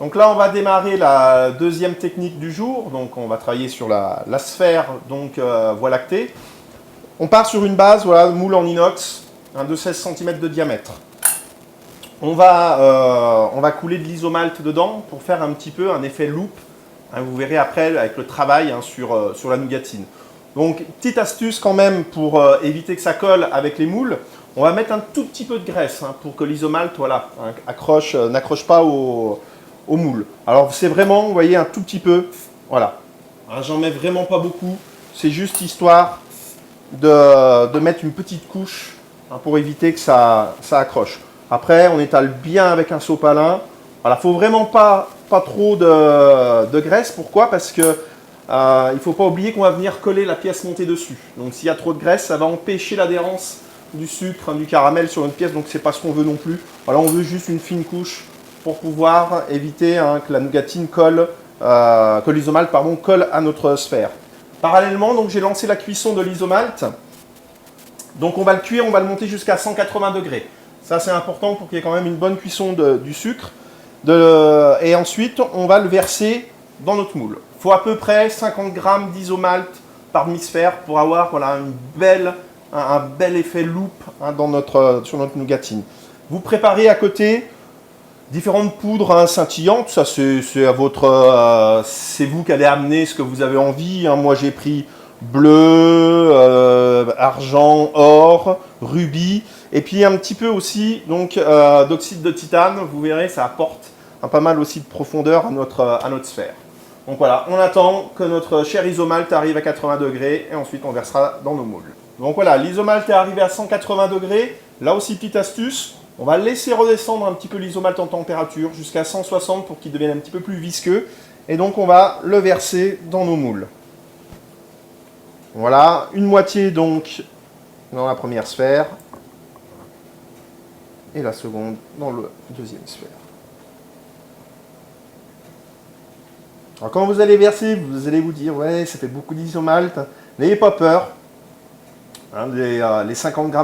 Donc là, on va démarrer la deuxième technique du jour. Donc on va travailler sur la sphère Voie lactée. On part sur une base, voilà, moule en inox, de 16 cm de diamètre. On va couler de l'isomalt dedans pour faire un petit peu un effet loupe. Vous verrez après avec le travail sur la nougatine. Donc, petite astuce quand même pour éviter que ça colle avec les moules. On va mettre un tout petit peu de graisse pour que l'isomalt n'accroche pas au moule. Alors, c'est vraiment, vous voyez, un tout petit peu. Voilà. J'en mets vraiment pas beaucoup. C'est juste histoire de mettre une petite couche pour éviter que ça accroche. Après, on étale bien avec un sopalin. Voilà, il ne faut vraiment pas trop de graisse. Pourquoi? Parce que il ne faut pas oublier qu'on va venir coller la pièce montée dessus. Donc s'il y a trop de graisse, ça va empêcher l'adhérence du sucre, du caramel sur une pièce. Donc c'est pas ce qu'on veut non plus. Voilà, on veut juste une fine couche pour pouvoir éviter que la nougatine que l'isomalt colle à notre sphère. Parallèlement, donc j'ai lancé la cuisson de l'isomalt. Donc on va le cuire, on va le monter jusqu'à 180 degrés. Ça c'est important pour qu'il y ait quand même une bonne cuisson du sucre. Et ensuite, on va le verser dans notre moule. Il faut à peu près 50 g d'isomalt par demi-sphère pour avoir un bel effet loupe sur notre nougatine. Vous préparez à côté différentes poudres scintillantes. Ça, c'est à votre, c'est vous qui allez amener ce que vous avez envie. Moi, j'ai pris bleu, argent, or, rubis, et puis un petit peu aussi d'oxyde de titane. Vous verrez, ça apporte pas mal aussi de profondeur à notre sphère. Donc voilà, on attend que notre cher isomalt arrive à 80 degrés et ensuite on versera dans nos moules. Donc voilà, l'isomalt est arrivé à 180 degrés. Là aussi, petite astuce, on va laisser redescendre un petit peu l'isomalt en température jusqu'à 160 pour qu'il devienne un petit peu plus visqueux. Et donc on va le verser dans nos moules. Voilà, une moitié donc dans la première sphère et la seconde dans la deuxième sphère. Alors quand vous allez verser, vous allez vous dire, ouais, ça fait beaucoup d'isomalt. N'ayez pas peur. Les 50 g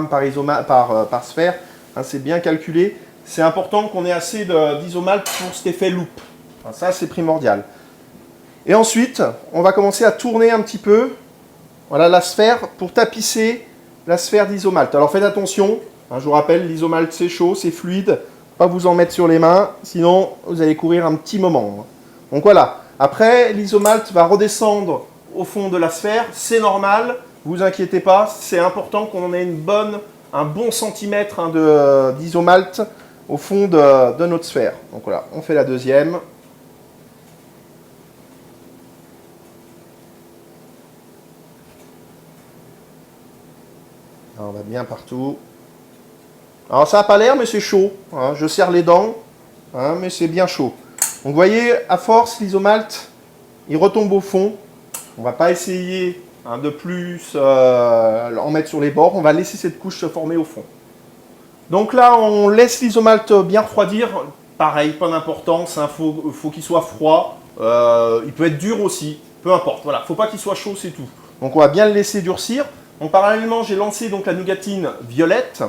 par sphère, c'est bien calculé. C'est important qu'on ait assez d'isomalt pour cet effet loupe. Ça, c'est primordial. Et ensuite, on va commencer à tourner un petit peu la sphère pour tapisser la sphère d'isomalt. Alors faites attention, je vous rappelle, l'isomalt c'est chaud, c'est fluide. Pas vous en mettre sur les mains, sinon vous allez courir un petit moment. Donc voilà. Après, l'isomalt va redescendre au fond de la sphère, c'est normal, vous inquiétez pas, c'est important qu'on ait un bon centimètre d'isomalt au fond de notre sphère. Donc voilà, on fait la deuxième. Alors, on va bien partout. Alors ça n'a pas l'air, mais c'est chaud. Je serre les dents, mais c'est bien chaud. Donc vous voyez, à force, l'isomalt, il retombe au fond. On ne va pas essayer de plus en mettre sur les bords. On va laisser cette couche se former au fond. Donc là, on laisse l'isomalt bien refroidir. Pareil, pas d'importance. Faut qu'il soit froid. Il peut être dur aussi. Peu importe. Voilà, faut pas qu'il soit chaud, c'est tout. Donc on va bien le laisser durcir. Donc parallèlement, j'ai lancé la nougatine violette,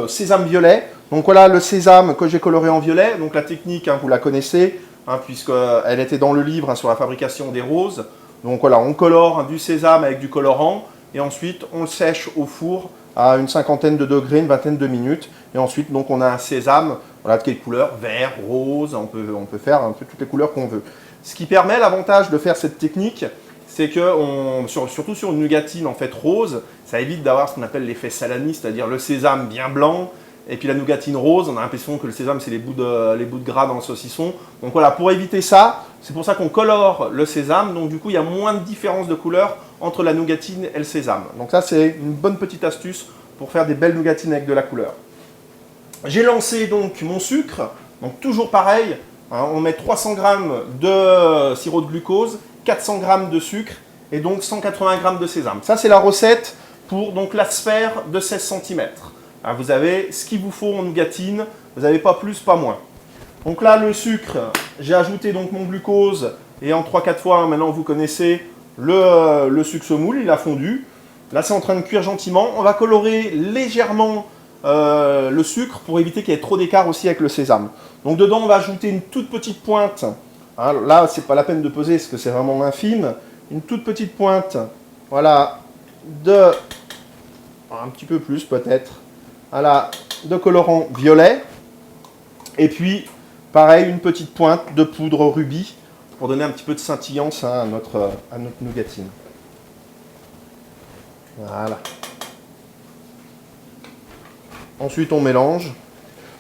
sésame violet. Donc voilà le sésame que j'ai coloré en violet. Donc la technique, vous la connaissez, puisqu'elle était dans le livre sur la fabrication des roses. Donc voilà, on colore du sésame avec du colorant et ensuite on le sèche au four à une cinquantaine de degrés, une vingtaine de minutes. Et ensuite, donc on a un sésame de quelle couleur? Vert, rose, on peut faire un peu toutes les couleurs qu'on veut. Ce qui permet, l'avantage de faire cette technique, c'est que, surtout sur une nougatine en fait rose, ça évite d'avoir ce qu'on appelle l'effet salami, c'est-à-dire le sésame bien blanc, et puis la nougatine rose, on a l'impression que le sésame c'est les bouts de gras dans le saucisson. Donc voilà, pour éviter ça, c'est pour ça qu'on colore le sésame, donc du coup il y a moins de différence de couleur entre la nougatine et le sésame. Donc ça c'est une bonne petite astuce pour faire des belles nougatines avec de la couleur. J'ai lancé donc mon sucre, donc toujours pareil, on met 300 g de sirop de glucose, 400 g de sucre et donc 180 g de sésame. Ça c'est la recette pour la sphère de 16 cm. Vous avez ce qu'il vous faut en nougatine, vous n'avez pas plus, pas moins. Donc là, le sucre, j'ai ajouté mon glucose et en 3-4 fois, maintenant vous connaissez, le sucre se moule, il a fondu. Là, c'est en train de cuire gentiment. On va colorer légèrement le sucre pour éviter qu'il y ait trop d'écart aussi avec le sésame. Donc dedans, on va ajouter une toute petite pointe. Hein, là, c'est pas la peine de peser parce que c'est vraiment infime. Une toute petite pointe, voilà, un petit peu plus peut-être, voilà, de colorant violet. Et puis, pareil, une petite pointe de poudre rubis pour donner un petit peu de scintillance à notre nougatine. Voilà. Ensuite, on mélange.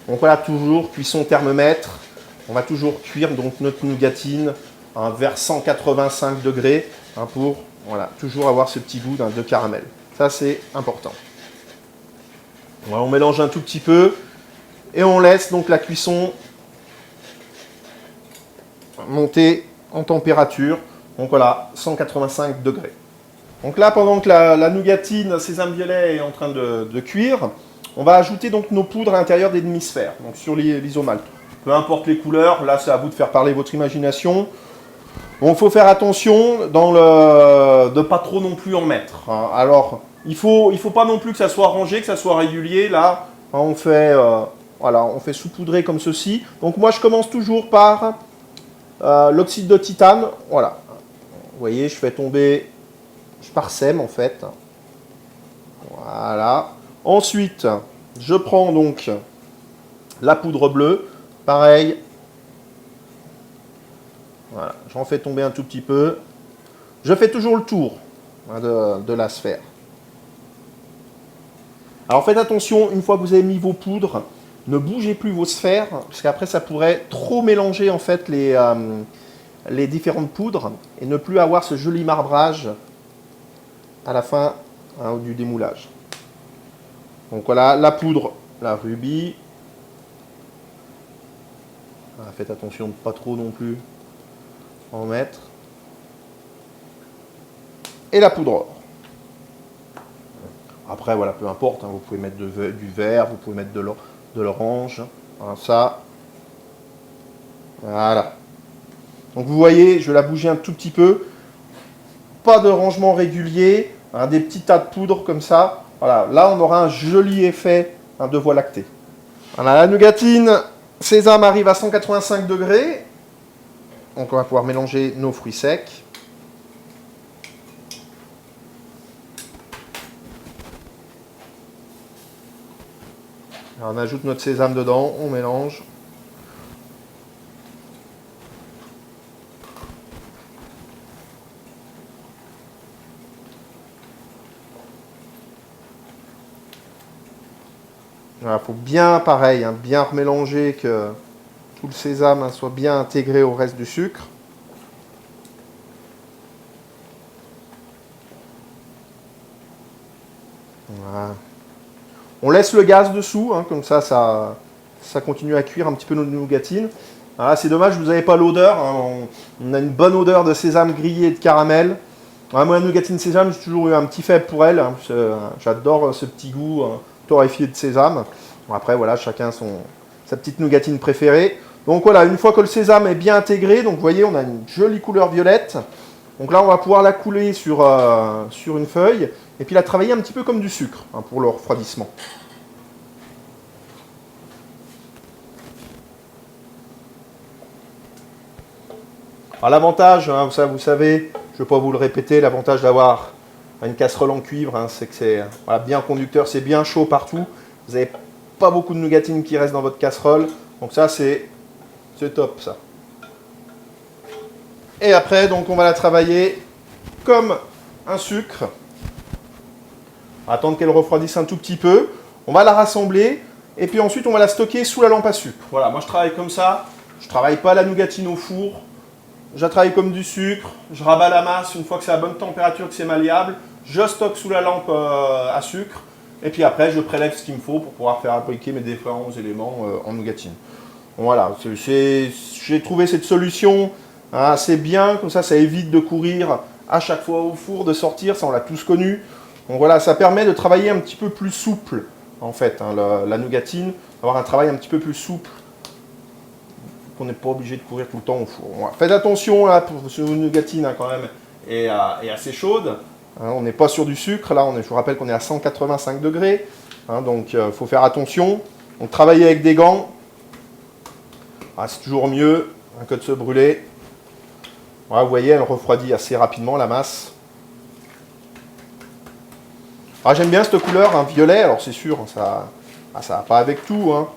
Donc voilà, toujours cuisson thermomètre. On va toujours cuire donc notre nougatine vers 185 degrés pour voilà, toujours avoir ce petit goût de caramel. Ça, c'est important. Voilà, on mélange un tout petit peu et on laisse donc la cuisson monter en température. Donc voilà, 185 degrés. Donc là, pendant que la nougatine sésame violet est en train de cuire, on va ajouter donc nos poudres à l'intérieur des demi-sphères, donc sur l'isomalte. Peu importe les couleurs, là c'est à vous de faire parler votre imagination. Bon, il faut faire attention de ne pas trop non plus en mettre. Hein. Alors, il faut pas non plus que ça soit rangé, que ça soit régulier. Là, on fait, voilà, on fait saupoudrer comme ceci. Donc moi, je commence toujours par l'oxyde de titane. Voilà. Vous voyez, je fais tomber, je parsème en fait. Voilà. Ensuite, je prends donc la poudre bleue. Pareil. Voilà, j'en fais tomber un tout petit peu. Je fais toujours le tour de la sphère. Alors faites attention, une fois que vous avez mis vos poudres, ne bougez plus vos sphères, parce qu'après ça pourrait trop mélanger en fait les différentes poudres et ne plus avoir ce joli marbrage à la fin du démoulage. Donc voilà, la poudre, la rubis. Voilà, faites attention de ne pas trop non plus en mettre. Et la poudre or. Après, voilà, peu importe, vous pouvez mettre du vert, vous pouvez mettre de l'orange. Voilà, ça. Voilà. Donc vous voyez, je vais la bouger un tout petit peu. Pas de rangement régulier, des petits tas de poudre comme ça. Voilà, là on aura un joli effet de voie lactée. Voilà, la nougatine sésame arrive à 185 degrés. Donc on va pouvoir mélanger nos fruits secs. Alors on ajoute notre sésame dedans, on mélange. Il faut bien, pareil, bien remélanger, que tout le sésame soit bien intégré au reste du sucre. Voilà. On laisse le gaz dessous, comme ça continue à cuire un petit peu nos nougatines. Voilà, c'est dommage, vous n'avez pas l'odeur. On a une bonne odeur de sésame grillé et de caramel. Moi, la nougatine sésame, j'ai toujours eu un petit faible pour elle. J'adore ce petit goût torréfié de sésame. Bon, après, voilà, chacun sa petite nougatine préférée. Donc voilà, une fois que le sésame est bien intégré, donc vous voyez, on a une jolie couleur violette. Donc là, on va pouvoir la couler sur une feuille et puis la travailler un petit peu comme du sucre pour le refroidissement. Alors l'avantage, vous savez, je ne vais pas vous le répéter, l'avantage d'avoir une casserole en cuivre, c'est que c'est bien conducteur, c'est bien chaud partout. Vous n'avez pas beaucoup de nougatine qui reste dans votre casserole. Donc ça, c'est top, ça. Et après, donc, on va la travailler comme un sucre. On va attendre qu'elle refroidisse un tout petit peu. On va la rassembler. Et puis ensuite, on va la stocker sous la lampe à sucre. Voilà, moi je travaille comme ça. Je ne travaille pas la nougatine au four. Je la travaille comme du sucre. Je rabats la masse une fois que c'est à bonne température, que c'est malléable. Je stocke sous la lampe à sucre. Et puis après, je prélève ce qu'il me faut pour pouvoir faire appliquer mes différents éléments en nougatine. Voilà, j'ai trouvé cette solution assez bien. Comme ça évite de courir à chaque fois au four, de sortir. Ça, on l'a tous connu. Donc voilà, ça permet de travailler un petit peu plus souple, en fait, la nougatine. Avoir un travail un petit peu plus souple. Qu'on n'est pas obligé de courir tout le temps au four. Voilà. Faites attention, là, pour ce nougatine, quand même, est assez chaude. On n'est pas sur du sucre, là, je vous rappelle qu'on est à 185 degrés. Hein, donc, il faut faire attention. Donc, travailler avec des gants, c'est toujours mieux hein, que de se brûler. Voilà, vous voyez, elle refroidit assez rapidement la masse. J'aime bien cette couleur, hein, violet. Alors, c'est sûr, ça va pas avec tout. Hein.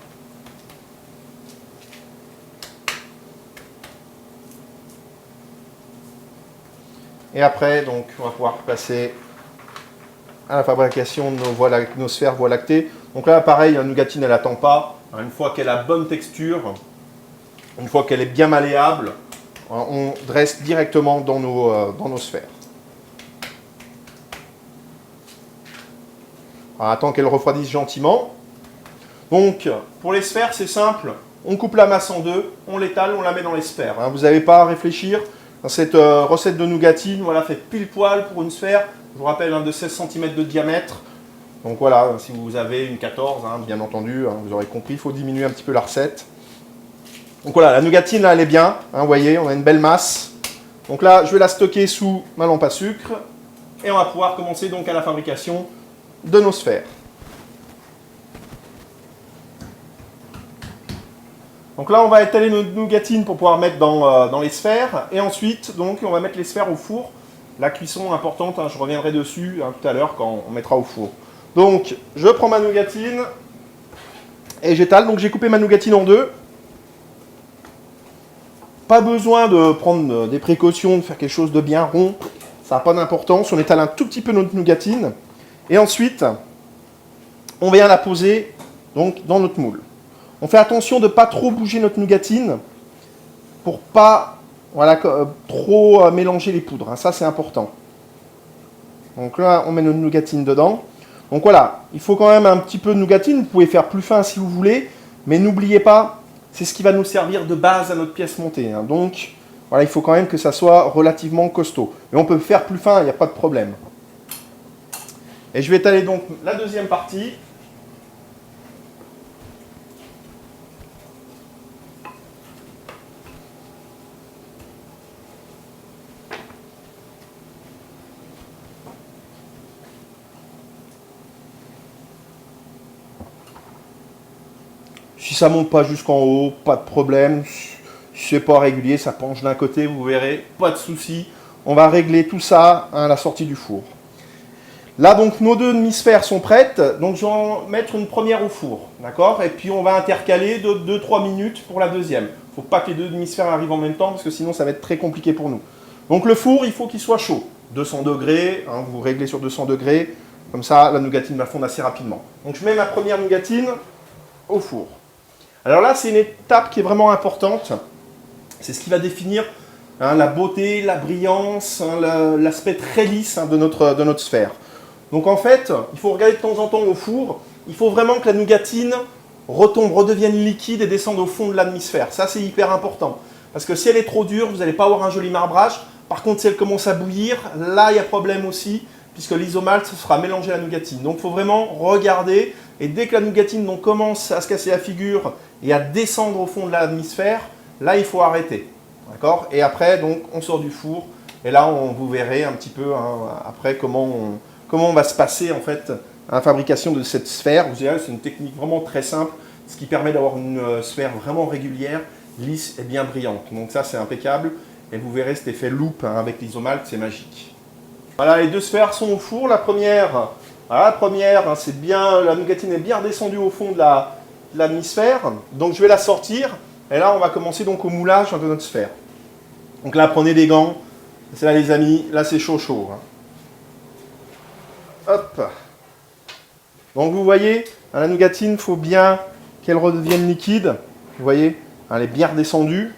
Et après, donc, on va pouvoir passer à la fabrication de nos sphères voie lactée. Donc là, pareil, la nougatine, elle n'attend pas. Une fois qu'elle a bonne texture, une fois qu'elle est bien malléable, on dresse directement dans nos sphères. Alors, attends qu'elle refroidisse gentiment. Donc, pour les sphères, c'est simple. On coupe la masse en deux, on l'étale, on la met dans les sphères. Vous n'avez pas à réfléchir. Cette recette de nougatine, voilà, fait pile poil pour une sphère. Je vous rappelle, de 16 cm de diamètre. Donc voilà, si vous avez une 14, bien entendu, vous aurez compris, il faut diminuer un petit peu la recette. Donc voilà, la nougatine, là, elle est bien. Vous voyez, on a une belle masse. Donc là, je vais la stocker sous ma lampe à sucre. Et on va pouvoir commencer donc à la fabrication de nos sphères. Donc là, on va étaler notre nougatine pour pouvoir mettre dans les sphères. Et ensuite, donc, on va mettre les sphères au four. La cuisson importante, je reviendrai dessus tout à l'heure quand on mettra au four. Donc, je prends ma nougatine et j'étale. Donc, j'ai coupé ma nougatine en deux. Pas besoin de prendre des précautions, de faire quelque chose de bien rond. Ça n'a pas d'importance. On étale un tout petit peu notre nougatine. Et ensuite, on vient la poser donc, dans notre moule. On fait attention de ne pas trop bouger notre nougatine pour ne pas trop mélanger les poudres. Ça, c'est important. Donc là, on met notre nougatine dedans. Donc voilà, il faut quand même un petit peu de nougatine. Vous pouvez faire plus fin si vous voulez. Mais n'oubliez pas, c'est ce qui va nous servir de base à notre pièce montée. Donc voilà, il faut quand même que ça soit relativement costaud. Mais on peut faire plus fin, il n'y a pas de problème. Et je vais étaler donc la deuxième partie. Si ça ne monte pas jusqu'en haut, pas de problème. Si c'est pas régulier, ça penche d'un côté, vous verrez, pas de souci. On va régler tout ça à la sortie du four. Là, donc, nos deux demi-sphères sont prêtes. Donc, je vais en mettre une première au four. D'accord? Et puis, on va intercaler de 2-3 minutes pour la deuxième. Il ne faut pas que les deux demi-sphères arrivent en même temps parce que sinon, ça va être très compliqué pour nous. Donc, le four, il faut qu'il soit chaud. 200 degrés, vous réglez sur 200 degrés. Comme ça, la nougatine va fondre assez rapidement. Donc, je mets ma première nougatine au four. Alors là, c'est une étape qui est vraiment importante. C'est ce qui va définir la beauté, la brillance, l'aspect très lisse de notre sphère. Donc en fait, il faut regarder de temps en temps au four. Il faut vraiment que la nougatine retombe, redevienne liquide et descende au fond de la demi-sphère. Ça, c'est hyper important. Parce que si elle est trop dure, vous n'allez pas avoir un joli marbrage. Par contre, si elle commence à bouillir, là, il y a problème aussi, puisque l'isomalt sera mélangé à la nougatine. Donc il faut vraiment regarder. Et dès que la nougatine commence à se casser la figure et à descendre au fond de la demi-sphère, là, il faut arrêter. D'accord? Et après, donc, on sort du four. Et là, vous verrez un petit peu après comment on va se passer en fait à la fabrication de cette sphère. Vous verrez, c'est une technique vraiment très simple, ce qui permet d'avoir une sphère vraiment régulière, lisse et bien brillante. Donc ça, c'est impeccable. Et vous verrez cet effet loupe avec l'isomalt, c'est magique. Voilà, les deux sphères sont au four. La première, c'est bien, la nougatine est bien redescendue au fond de la demi-sphère. Donc je vais la sortir. Et là, on va commencer donc au moulage de notre sphère. Donc là, prenez des gants. C'est là, les amis. Là, c'est chaud. Hop. Donc vous voyez, la nougatine, il faut bien qu'elle redevienne liquide. Vous voyez, elle est bien redescendue.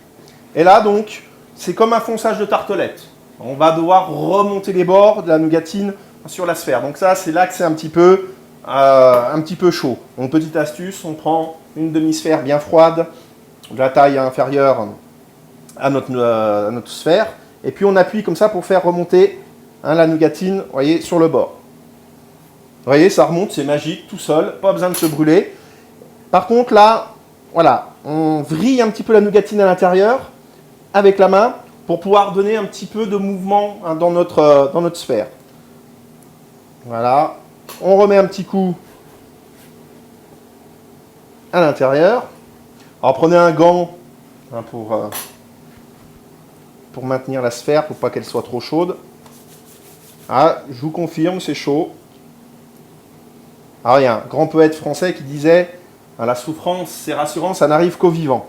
Et là, donc, c'est comme un fonçage de tartelette. On va devoir remonter les bords de la nougatine sur la sphère. Donc ça, c'est là que c'est un petit peu chaud. Donc petite astuce, on prend une demi-sphère bien froide, de la taille inférieure à notre sphère, et puis on appuie comme ça pour faire remonter la nougatine, vous voyez, sur le bord. Vous voyez, ça remonte, c'est magique, tout seul, pas besoin de se brûler. Par contre, là, voilà, on vrille un petit peu la nougatine à l'intérieur avec la main pour pouvoir donner un petit peu de mouvement dans notre sphère. Voilà, on remet un petit coup à l'intérieur. Alors prenez un gant hein, pour maintenir la sphère, pour pas qu'elle soit trop chaude. Ah, je vous confirme, c'est chaud. Alors il y a un grand poète français qui disait la souffrance, c'est rassurant, ça n'arrive qu'aux vivants.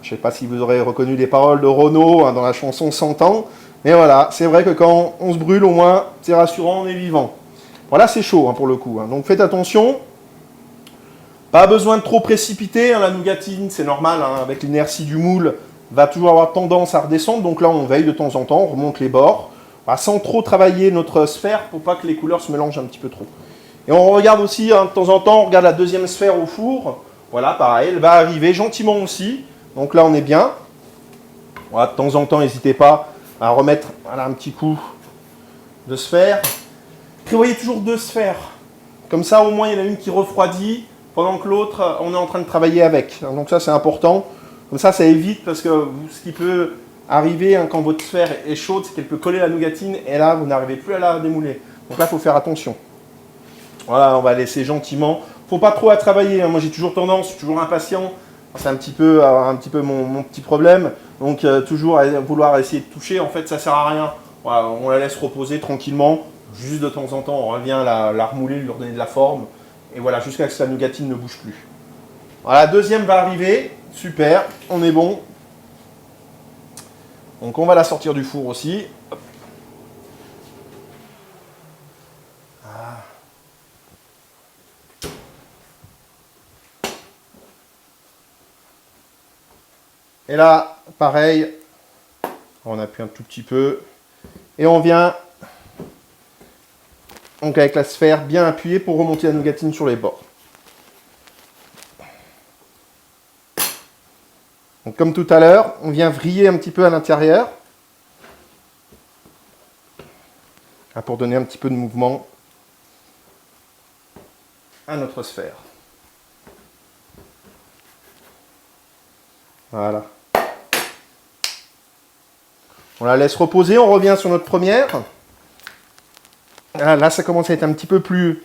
Je ne sais pas si vous aurez reconnu les paroles de Renaud dans la chanson 100 ans, mais voilà, c'est vrai que quand on se brûle, au moins, c'est rassurant, on est vivant. Voilà, c'est chaud pour le coup. Donc faites attention. Pas besoin de trop précipiter, la nougatine, c'est normal, avec l'inertie du moule, va toujours avoir tendance à redescendre. Donc là, on veille de temps en temps, on remonte les bords, sans trop travailler notre sphère pour pas que les couleurs se mélangent un petit peu trop. Et on regarde aussi, de temps en temps, on regarde la deuxième sphère au four. Voilà, pareil, elle va arriver gentiment aussi. Donc là, on est bien. Voilà, de temps en temps, n'hésitez pas à remettre un petit coup de sphère. Prévoyez toujours 2 sphères. Comme ça, au moins, il y en a une qui refroidit, pendant que l'autre, on est en train de travailler avec. Donc ça, c'est important. Comme ça évite, parce que ce qui peut arriver quand votre sphère est chaude, c'est qu'elle peut coller la nougatine, et là, vous n'arrivez plus à la démouler. Donc là, il faut faire attention. Voilà, on va laisser gentiment. Faut pas trop à travailler. Moi, j'ai toujours tendance, je suis toujours impatient. C'est un petit peu mon petit problème. Donc, toujours à vouloir essayer de toucher, en fait, ça sert à rien. Voilà, on la laisse reposer tranquillement. Juste de temps en temps, on revient la remouler, lui redonner de la forme. Et voilà, jusqu'à ce que la nougatine ne bouge plus. Voilà, la deuxième va arriver. Super, on est bon. Donc, on va la sortir du four aussi. Hop. Et là, pareil, on appuie un tout petit peu. Et on vient, donc avec la sphère bien appuyée pour remonter la nougatine sur les bords. Donc comme tout à l'heure, on vient vriller un petit peu à l'intérieur. Pour donner un petit peu de mouvement à notre sphère. Voilà. On la laisse reposer, on revient sur notre première. Là, ça commence à être un petit peu plus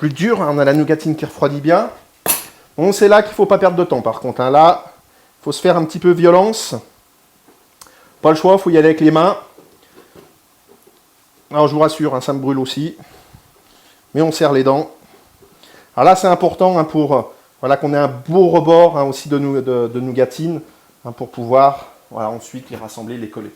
dur. On a la nougatine qui refroidit bien. Bon, c'est là qu'il ne faut pas perdre de temps, par contre. Là, il faut se faire un petit peu violence. Pas le choix, il faut y aller avec les mains. Alors, je vous rassure, ça me brûle aussi. Mais on serre les dents. Alors là, c'est important pour qu'on ait un beau rebord aussi de nougatine pour pouvoir ensuite les rassembler, les coller.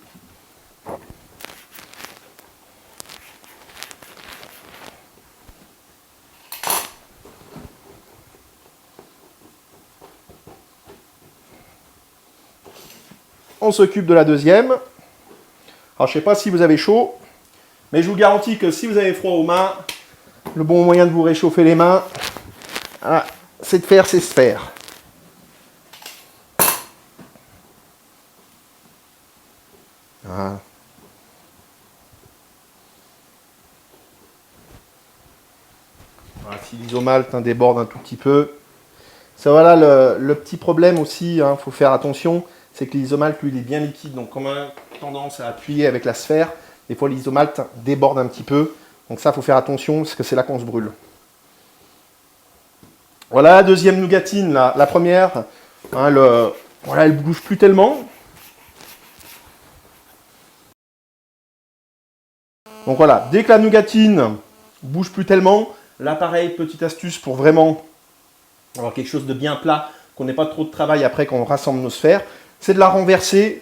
On s'occupe de la deuxième. Alors, je ne sais pas si vous avez chaud, mais je vous garantis que si vous avez froid aux mains, le bon moyen de vous réchauffer les mains, c'est de faire ces sphères. Voilà. Voilà, si l'isomalte déborde un tout petit peu. Ça, voilà le petit problème aussi, faut faire attention, c'est que l'isomalte, lui, il est bien liquide. Donc, comme on a tendance à appuyer avec la sphère, des fois l'isomalte déborde un petit peu. Donc ça, il faut faire attention, parce que c'est là qu'on se brûle. Voilà la deuxième nougatine, la première. Elle ne bouge plus tellement. Donc voilà, dès que la nougatine bouge plus tellement, là pareil, petite astuce pour vraiment avoir quelque chose de bien plat, qu'on n'ait pas trop de travail après quand on rassemble nos sphères, c'est de la renverser,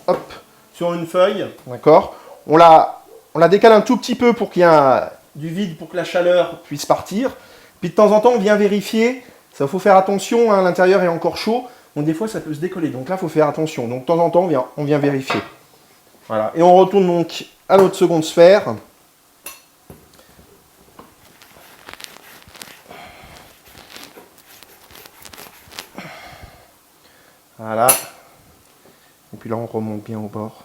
hop, sur une feuille, d'accord. On la décale un tout petit peu pour qu'il y ait du vide, pour que la chaleur puisse partir. Puis de temps en temps, on vient vérifier, ça faut faire attention, l'intérieur est encore chaud, donc des fois ça peut se décoller, donc là il faut faire attention. Donc de temps en temps, on vient vérifier. Voilà, et on retourne donc à notre seconde sphère. Voilà. Et puis là, on remonte bien au bord.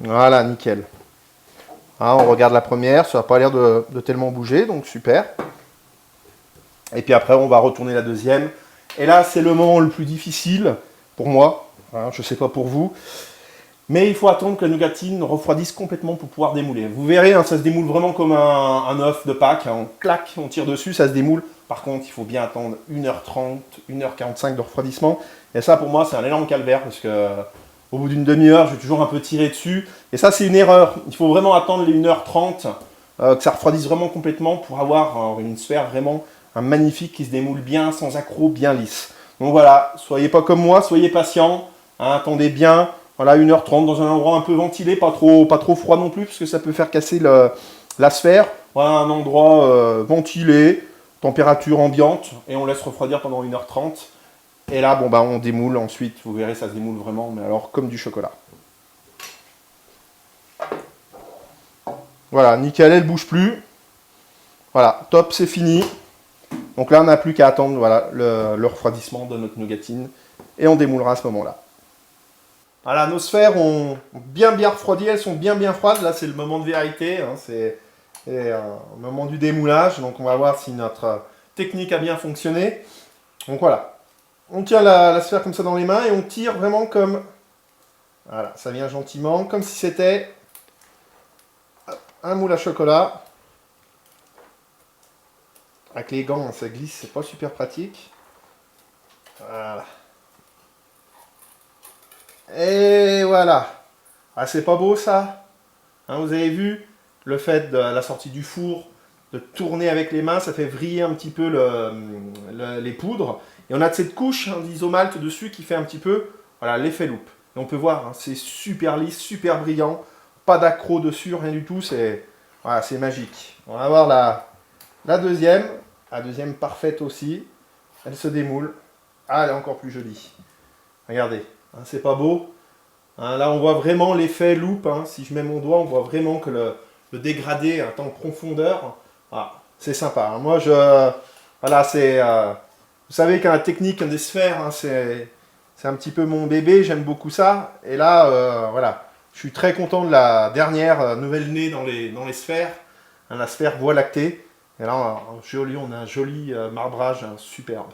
Voilà, nickel. Hein, on regarde la première, ça n'a pas l'air de tellement bouger, donc super. Et puis après, on va retourner la deuxième. Et là, c'est le moment le plus difficile pour moi. Hein, je ne sais pas pour vous. Mais il faut attendre que la nougatine refroidisse complètement pour pouvoir démouler. Vous verrez, hein, ça se démoule vraiment comme un œuf de Pâques. Hein, on claque, on tire dessus, ça se démoule. Par contre, il faut bien attendre 1h30, 1h45 de refroidissement. Et ça, pour moi, c'est un énorme calvaire parce que au bout d'une demi-heure, je vais toujours un peu tirer dessus. Et ça, c'est une erreur. Il faut vraiment attendre les 1h30, que ça refroidisse vraiment complètement pour avoir une sphère vraiment magnifique qui se démoule bien, sans accroc, bien lisse. Donc voilà, soyez pas comme moi, soyez patient. Hein, attendez bien. Voilà, 1h30 dans un endroit un peu ventilé, pas trop froid non plus, parce que ça peut faire casser la sphère. Voilà, un endroit ventilé, température ambiante, et on laisse refroidir pendant 1h30. Et là, bon, bah, on démoule ensuite, vous verrez, ça se démoule vraiment, mais alors comme du chocolat. Voilà, nickel, elle ne bouge plus. Voilà, top, c'est fini. Donc là, on n'a plus qu'à attendre voilà, le refroidissement de notre nougatine, et on démoulera à ce moment-là. Voilà, nos sphères ont bien refroidi, elles sont bien froides. Là, c'est le moment de vérité, hein, c'est un moment du démoulage. Donc, on va voir si notre technique a bien fonctionné. Donc voilà, on tient la sphère comme ça dans les mains et on tire vraiment comme... Voilà, ça vient gentiment, comme si c'était un moule à chocolat. Avec les gants, ça glisse, c'est pas super pratique. Voilà. Et voilà. Ah, c'est pas beau ça, hein, vous avez vu le fait de la sortie du four, de tourner avec les mains, ça fait vriller un petit peu les poudres. Et on a cette couche hein, d'isomalte dessus qui fait un petit peu voilà, l'effet loupe. Et on peut voir, hein, c'est super lisse, super brillant, pas d'accroc dessus, rien du tout, c'est voilà, magique. On va voir la deuxième parfaite aussi. Elle se démoule. Ah, elle est encore plus jolie. Regardez, hein, c'est pas beau. Hein, là, on voit vraiment l'effet loupe. Hein. Si je mets mon doigt, on voit vraiment que le dégradé est en profondeur. Ah, c'est sympa. Hein. Moi, voilà, c'est... vous savez qu'un technique des sphères, hein, c'est un petit peu mon bébé. J'aime beaucoup ça. Et là, voilà, je suis très content de la dernière nouvelle née dans les sphères. Hein, la sphère Voie lactée. Et là, on a un joli marbrage hein, superbe.